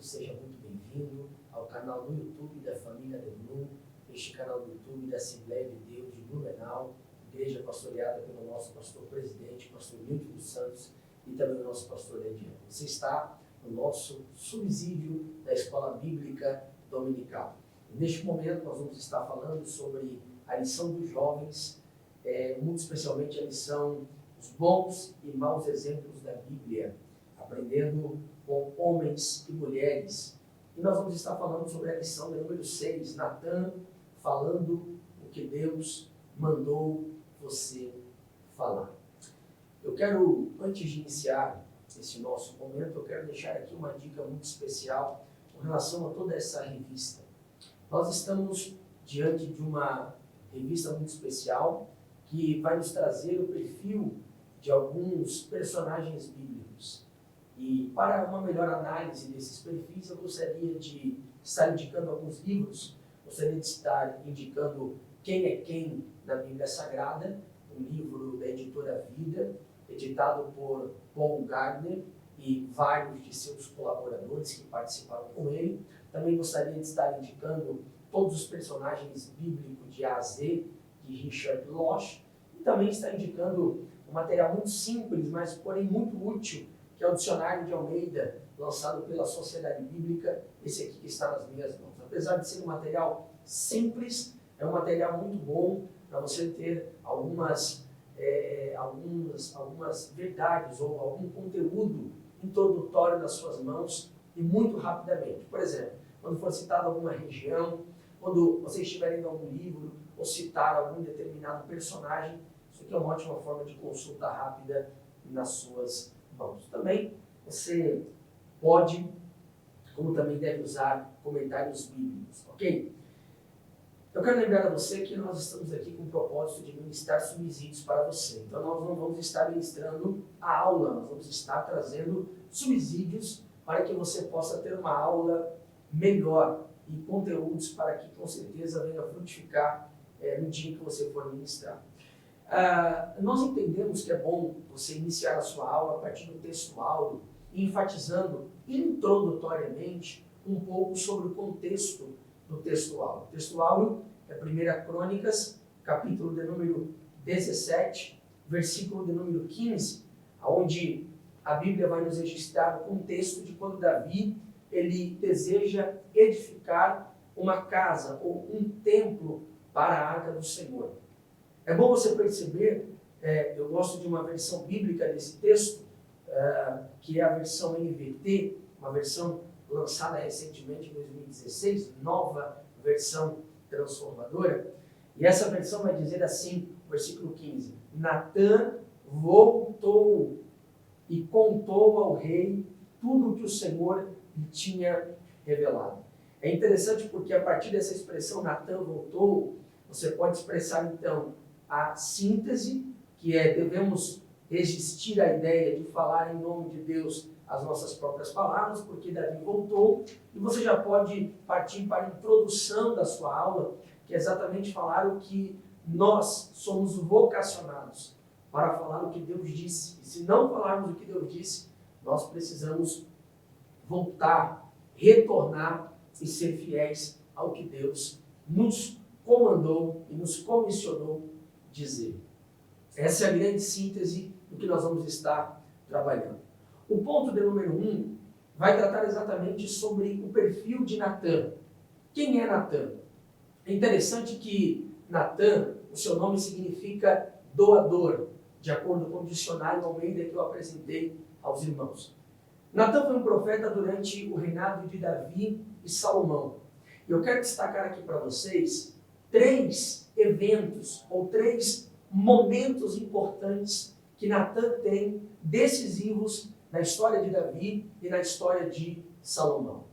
seja muito bem-vindo ao canal do YouTube da Família Deblu, este canal do YouTube da Assembleia de Deus de Blumenau, igreja pastoreada pelo nosso pastor-presidente, pastor Milton dos Santos, e também o nosso pastor Ediano. Você está no nosso subsídio da Escola Bíblica Dominical. E neste momento nós vamos estar falando sobre a lição dos jovens, muito especialmente a lição dos bons e maus exemplos da Bíblia, aprendendo com homens e mulheres. E nós vamos estar falando sobre a lição de número 6, Natan falando o que Deus mandou você falar. Eu quero, antes de iniciar esse nosso momento, eu quero deixar aqui uma dica muito especial com relação a toda essa revista. Nós estamos diante de uma revista muito especial que vai nos trazer o perfil de alguns personagens bíblicos. E para uma melhor análise desses perfis, eu gostaria de estar indicando alguns livros, gostaria de estar indicando Quem é Quem na Bíblia Sagrada, um livro da editora Vida, editado por Paul Gardner e vários de seus colaboradores que participaram com ele. Também gostaria de estar indicando Todos os Personagens Bíblicos de A a Z, de Richard Losch, e também estar indicando um material muito simples, mas porém muito útil, que é o Dicionário de Almeida, lançado pela Sociedade Bíblica, esse aqui que está nas minhas mãos. Apesar de ser um material simples, é um material muito bom para você ter algumas verdades ou algum conteúdo introdutório nas suas mãos e muito rapidamente. Por exemplo, quando for citada alguma região, quando você estiver lendo algum livro ou citar algum determinado personagem, isso aqui é uma ótima forma de consulta rápida nas suas mãos. Também você pode, como também deve usar comentários bíblicos, ok? Eu quero lembrar a você que nós estamos aqui com o propósito de ministrar subsídios para você. Então nós não vamos estar ministrando a aula, nós vamos estar trazendo subsídios para que você possa ter uma aula melhor e conteúdos para que com certeza venha frutificar no dia que você for ministrar. Nós entendemos que é bom você iniciar a sua aula a partir do texto áureo, enfatizando introdutoriamente um pouco sobre o contexto do texto áureo. O texto áureo é 1 Crônicas, capítulo de número 17, versículo de número 15, onde a Bíblia vai nos registrar o contexto de quando Davi ele deseja edificar uma casa ou um templo para a Arca do Senhor. É bom você perceber, eu gosto de uma versão bíblica desse texto, que é a versão NVT, uma versão lançada recentemente em 2016, nova versão transformadora. E essa versão vai dizer assim, versículo 15: Natan voltou e contou ao rei tudo o que o Senhor lhe tinha revelado. É interessante porque a partir dessa expressão, Natan voltou, você pode expressar então a síntese, que é devemos resistir à ideia de falar em nome de Deus as nossas próprias palavras, porque Davi voltou, e você já pode partir para a introdução da sua aula, que é exatamente falar o que nós somos vocacionados para falar o que Deus disse. E se não falarmos o que Deus disse, nós precisamos voltar, retornar e ser fiéis ao que Deus nos comandou e nos comissionou dizer. Essa é a grande síntese do que nós vamos estar trabalhando. O ponto de número 1 vai tratar exatamente sobre o perfil de Natan. Quem é Natan? É interessante que Natan, o seu nome significa doador, de acordo com o dicionário Almeida que eu apresentei aos irmãos. Natan foi um profeta durante o reinado de Davi e Salomão. Eu quero destacar aqui para vocês 3 eventos ou 3 momentos importantes que Natan tem decisivos na história de Davi e na história de Salomão.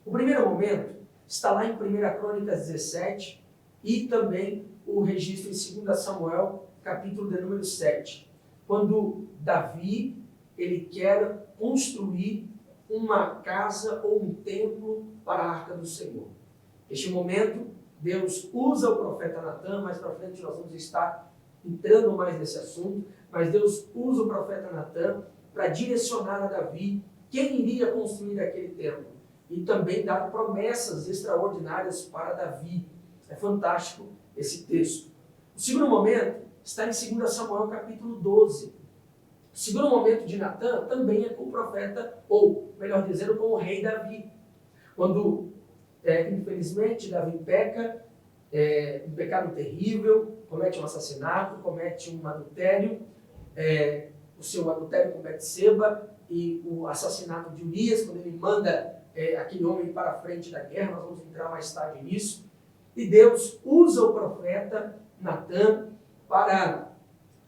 O primeiro momento está lá em 1 Crônicas 17 e também o registro em 2 Samuel, capítulo de número 7, quando Davi ele quer construir uma casa ou um templo para a Arca do Senhor. Neste momento, Deus usa o profeta Natan, mais para frente nós vamos estar entrando mais nesse assunto, mas Deus usa o profeta Natan para direcionar a Davi quem iria construir aquele templo. e também dar promessas extraordinárias para Davi. É fantástico esse texto. O segundo momento está em 2 Samuel capítulo 12. O segundo momento de Natã também é com o profeta, ou melhor dizendo, com o rei Davi. Quando, infelizmente, Davi peca, um pecado terrível, comete um assassinato, comete um adultério, o seu adultério com Betseba e o assassinato de Urias, quando ele manda aquele homem para a frente da guerra, nós vamos entrar mais tarde nisso. E Deus usa o profeta Natã para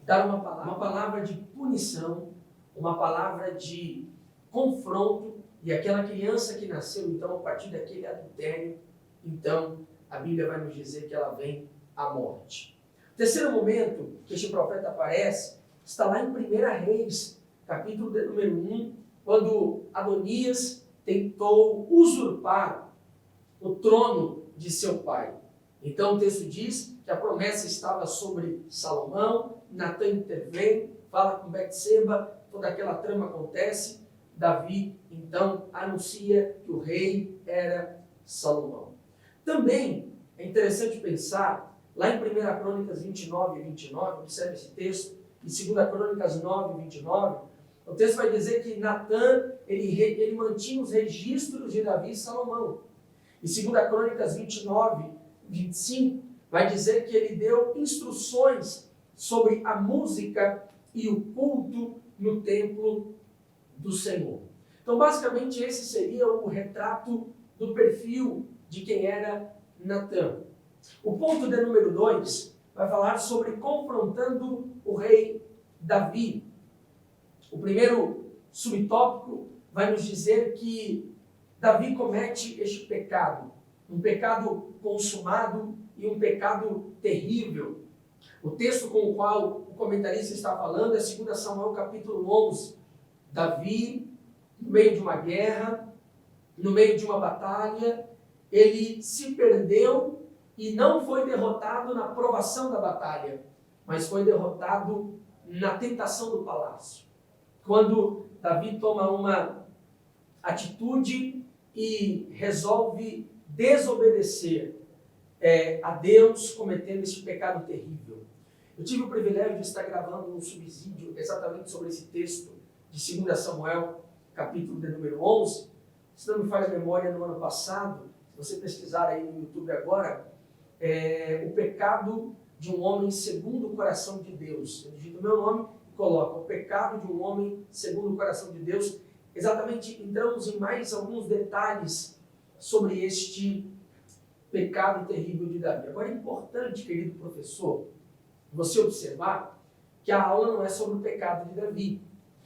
dar uma palavra de punição, uma palavra de confronto, e aquela criança que nasceu, então, a partir daquele adultério, então, a Bíblia vai nos dizer que ela vem à morte. O terceiro momento que este profeta aparece está lá em 1 Reis, capítulo de número 1, quando Adonias tentou usurpar o trono de seu pai. Então o texto diz que a promessa estava sobre Salomão, Natã intervém, fala com Betseba, toda aquela trama acontece, Davi então anuncia que o rei era Salomão. Também é interessante pensar, lá em 1 Crônicas 29 e 29, observe esse texto, em 2 Crônicas 9 e 29, o texto vai dizer que Natã, ele mantinha os registros de Davi e Salomão. Em 2 Crônicas 29, 25, vai dizer que ele deu instruções sobre a música e o culto no templo do Senhor. Então, basicamente, esse seria o retrato do perfil de quem era Natã. O ponto de número 2 vai falar sobre confrontando o rei Davi. O primeiro subtópico vai nos dizer que Davi comete este pecado, um pecado consumado e um pecado terrível. O texto com o qual o comentarista está falando é 2 Samuel capítulo 11. Davi, no meio de uma guerra, no meio de uma batalha, ele se perdeu e não foi derrotado na provação da batalha, mas foi derrotado na tentação do palácio. Quando Davi toma uma atitude e resolve desobedecer a Deus, cometendo esse pecado terrível. Eu tive o privilégio de estar gravando um subsídio exatamente sobre esse texto de 2 Samuel, capítulo de número 11. Se não me falha a memória, no ano passado, se você pesquisar aí no YouTube agora, o pecado de um homem segundo o coração de Deus. Eu digito o meu nome e coloco o pecado de um homem segundo o coração de Deus. Exatamente, entramos em mais alguns detalhes sobre este pecado terrível de Davi. Agora é importante, querido professor, você observar que a aula não é sobre o pecado de Davi.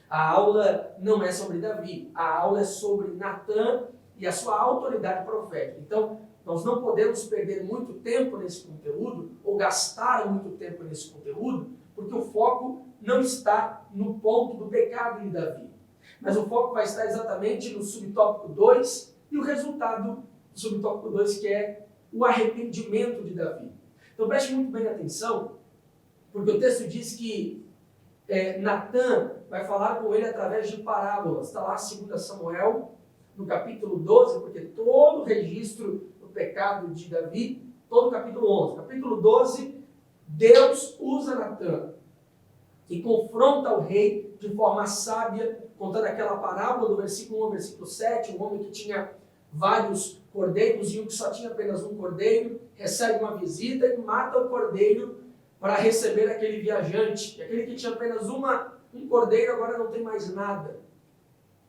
A aula não é sobre Davi. A aula é sobre Natã e a sua autoridade profética. Então, nós não podemos perder muito tempo nesse conteúdo ou gastar muito tempo nesse conteúdo, porque o foco não está no ponto do pecado de Davi. Mas o foco vai estar exatamente no subtópico 2 e o resultado do subtópico 2, que é o arrependimento de Davi. Então preste muito bem atenção, porque o texto diz que Natã vai falar com ele através de parábolas. Está lá 2 Samuel, no capítulo 12, porque todo o registro do pecado de Davi, todo o capítulo 11. Capítulo 12, Deus usa Natã e confronta o rei de forma sábia, contando aquela parábola do versículo 1 ao versículo 7, um homem que tinha vários cordeiros e um que só tinha apenas um cordeiro, recebe uma visita e mata o cordeiro para receber aquele viajante. E aquele que tinha apenas um cordeiro agora não tem mais nada.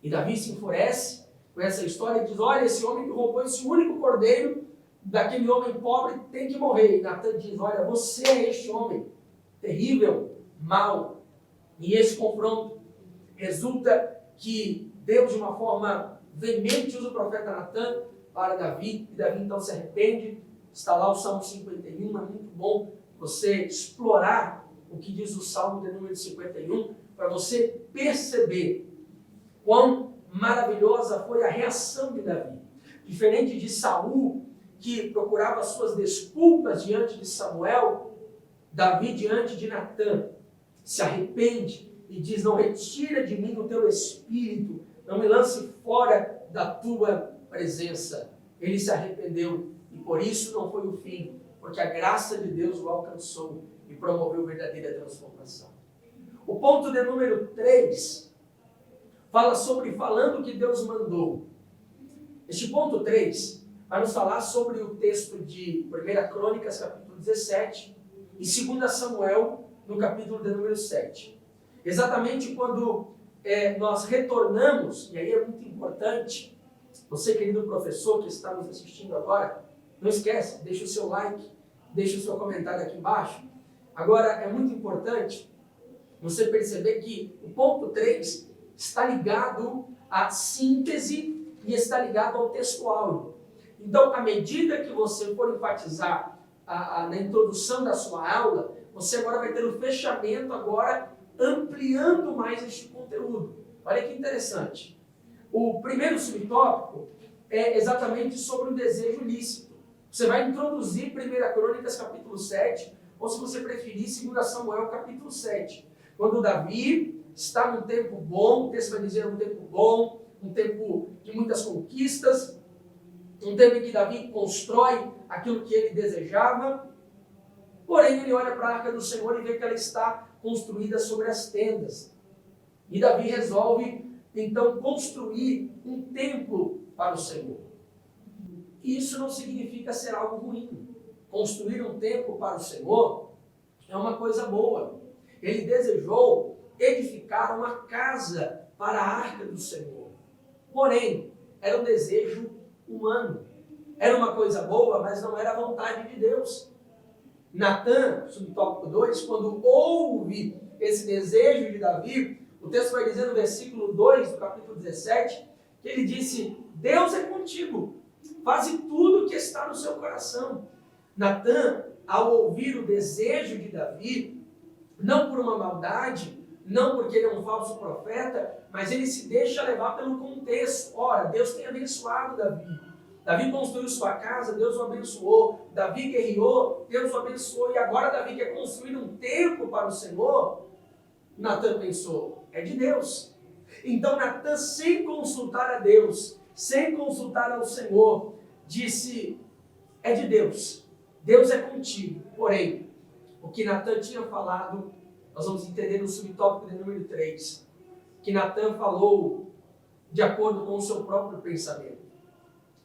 E Davi se enfurece com essa história e diz, olha, esse homem que roubou esse único cordeiro daquele homem pobre tem que morrer. E Natã diz, olha, você é este homem terrível, mau. E esse confronto resulta que Deus, de uma forma veemente, usa o profeta Natã para Davi, e Davi então se arrepende. Está lá o Salmo 51, é muito bom você explorar o que diz o Salmo de número 51, para você perceber quão maravilhosa foi a reação de Davi. Diferente de Saul, que procurava suas desculpas diante de Samuel, Davi, diante de Natã, se arrepende e diz, não retira de mim o teu espírito, não me lance fora da tua presença, ele se arrependeu e por isso não foi o fim, porque a graça de Deus o alcançou e promoveu verdadeira transformação. O ponto de número 3 fala sobre falando o que Deus mandou. Este ponto 3 vai nos falar sobre o texto de 1 Crônicas, capítulo 17, e 2 Samuel, no capítulo de número 7. Exatamente quando nós retornamos, e aí é muito importante, você, querido professor que está nos assistindo agora, não esquece, deixa o seu like, deixa o seu comentário aqui embaixo. Agora, é muito importante você perceber que o ponto 3 está ligado à síntese e está ligado ao textual. Então, à medida que você for enfatizar na introdução da sua aula, você agora vai ter o fechamento agora ampliando mais este conteúdo. Olha que interessante. O primeiro subtópico é exatamente sobre o desejo lícito. Você vai introduzir 1 Crônicas capítulo 7, ou se você preferir, 2 Samuel capítulo 7. Quando Davi está num tempo bom, o texto vai dizer um tempo bom, um tempo de muitas conquistas, um tempo em que Davi constrói aquilo que ele desejava, porém ele olha para a Arca do Senhor e vê que ela está construída sobre as tendas. E Davi resolve, então, construir um templo para o Senhor. E isso não significa ser algo ruim. Construir um templo para o Senhor é uma coisa boa. Ele desejou edificar uma casa para a Arca do Senhor. Porém, era um desejo humano. Era uma coisa boa, mas não era a vontade de Deus. Natã, subtópico 2, quando ouve esse desejo de Davi, o texto vai dizer no versículo 2 do capítulo 17, que ele disse: Deus é contigo, faze tudo o que está no seu coração. Natã, ao ouvir o desejo de Davi, não por uma maldade, não porque ele é um falso profeta, mas ele se deixa levar pelo contexto. Ora, Deus tem abençoado Davi. Davi construiu sua casa, Deus o abençoou. Davi guerreou, Deus o abençoou. E agora Davi quer construir um templo para o Senhor. Natã pensou, é de Deus. Então Natã, sem consultar a Deus, sem consultar ao Senhor, disse, é de Deus. Deus é contigo. Porém, o que Natã tinha falado, nós vamos entender no subtópico de número 3, que Natã falou de acordo com o seu próprio pensamento.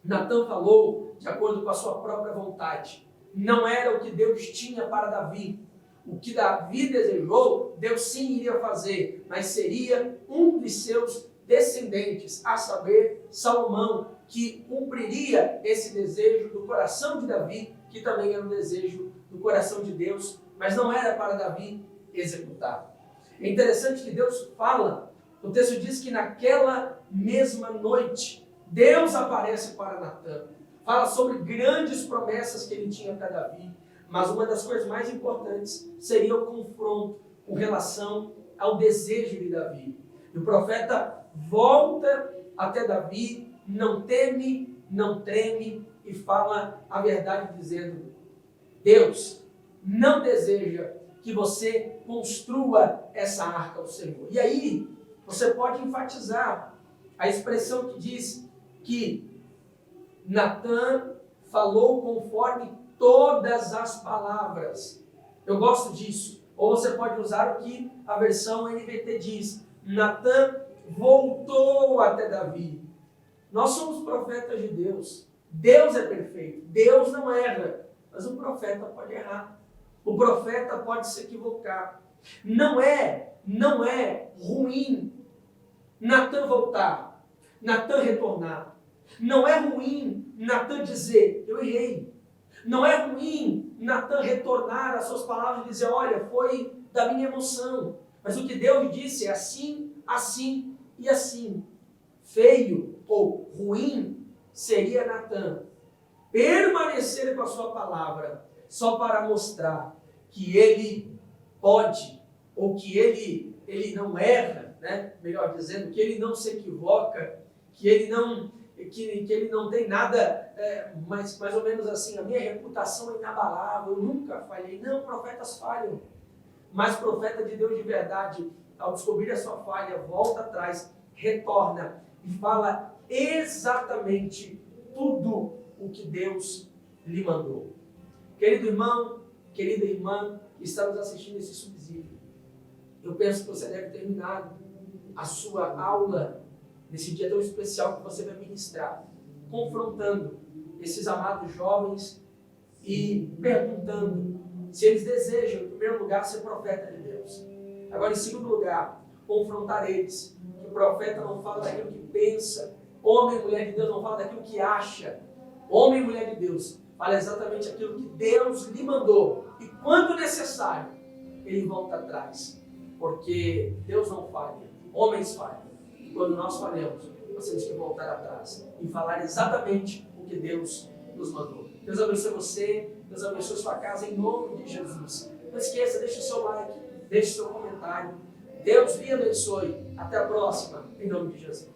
Natã falou de acordo com a sua própria vontade. Não era o que Deus tinha para Davi. O que Davi desejou, Deus sim iria fazer, mas seria um de seus descendentes, a saber, Salomão, que cumpriria esse desejo do coração de Davi, que também era um desejo do coração de Deus, mas não era para Davi executar. É interessante que Deus fala, o texto diz que naquela mesma noite, Deus aparece para Natã, fala sobre grandes promessas que ele tinha para Davi, mas uma das coisas mais importantes seria o confronto com relação ao desejo de Davi. E o profeta volta até Davi, não teme, não treme, e fala a verdade dizendo, Deus não deseja que você construa essa arca ao Senhor. E aí, você pode enfatizar a expressão que diz que Natã falou conforme todas as palavras. Eu gosto disso. Ou você pode usar o que a versão NVT diz. Natã voltou até Davi. Nós somos profetas de Deus. Deus é perfeito. Deus não erra. Mas o profeta pode errar. O profeta pode se equivocar. Não é ruim Natã voltar, Natã retornar. Não é ruim Natã dizer, eu errei. Não é ruim Natã retornar às suas palavras e dizer, olha, foi da minha emoção. Mas o que Deus disse é assim, assim e assim. Feio ou ruim seria Natã permanecer com a sua palavra só para mostrar que ele pode, ou que ele não erra, né? Melhor dizendo, que ele não se equivoca, que ele não tem nada, mais ou menos assim, a minha reputação é inabalável, eu nunca falhei. Não, profetas falham, mas profeta de Deus de verdade, ao descobrir a sua falha, volta atrás, retorna e fala exatamente tudo o que Deus lhe mandou. Querido irmão, querida irmã, que está nos assistindo esse subsídio, eu penso que você deve terminar a sua aula nesse dia tão especial que você vai ministrar, confrontando esses amados jovens e perguntando se eles desejam, em primeiro lugar, ser profeta de Deus. Agora, em segundo lugar, confrontar eles, que o profeta não fala daquilo que pensa, homem e mulher de Deus não fala daquilo que acha, homem e mulher de Deus fala exatamente aquilo que Deus lhe mandou, e quando necessário, ele volta atrás, porque Deus não falha, homens falham, e quando nós falhamos, nós temos que voltar atrás e falar exatamente o que Deus nos mandou. Deus abençoe você, Deus abençoe sua casa em nome de Jesus. Não esqueça, deixe o seu like, deixe o seu comentário. Deus lhe abençoe. Até a próxima, em nome de Jesus.